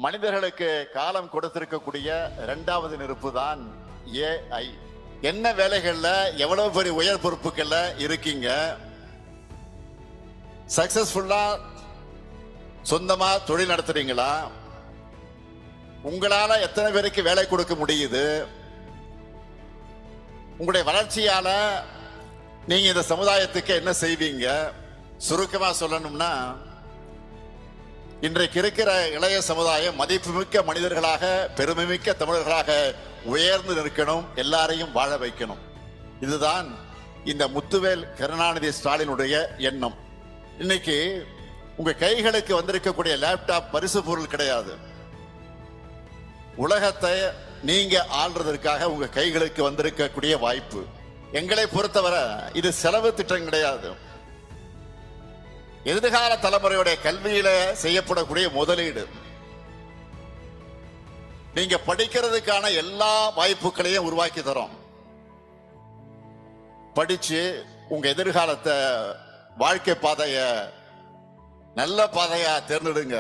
மனிதர்களுக்கு காலம் கொடுத்திருக்கக்கூடிய இரண்டாவது நெருப்பு தான் ஏஐ. என்ன வேலைகள்ல எவ்வளவு பெரிய உயர் பொறுப்புகள்ல இருக்கீங்க, சக்சஸ்ஃபுல்லா சொந்தமா தொழில் நடத்துறீங்களா, உங்களால எத்தனை பேருக்கு வேலை கொடுக்க முடியுது, உங்களுடைய வளர்ச்சியால நீங்க இந்த சமுதாயத்துக்கு என்ன செய்வீங்க? சுருக்கமா சொல்லணும்னா, இன்றைக்கு இருக்கிற இளைய சமுதாயம் மதிப்புமிக்க மனிதர்களாக, பெருமைமிக்க தமிழர்களாக உயர்ந்து நிற்கணும், எல்லாரையும் வாழ வைக்கணும். இதுதான் இந்த முத்துவேல் கருணாநிதி ஸ்டாலினுடைய எண்ணம். இன்னைக்கு உங்க கைகளுக்கு வந்திருக்கக்கூடிய லேப்டாப் பரிசு பொருள் கிடையாது. உலகத்தை நீங்க ஆள்றதற்காக உங்க கைகளுக்கு வந்திருக்கக்கூடிய வாய்ப்பு. எங்களை பொறுத்தவரை இது செலவு திட்டம் கிடையாது. எதிர்கால தலைமுறையுடைய கல்வியில செய்யப்படக்கூடிய முதலீடு. நீங்க படிக்கிறதுக்கான எல்லா வாய்ப்புகளையும் உருவாக்கி தரோம். படிச்சு உங்க எதிர்காலத்தை, வாழ்க்கை பாதைய நல்ல பாதையா தேர்ந்தெடுங்க.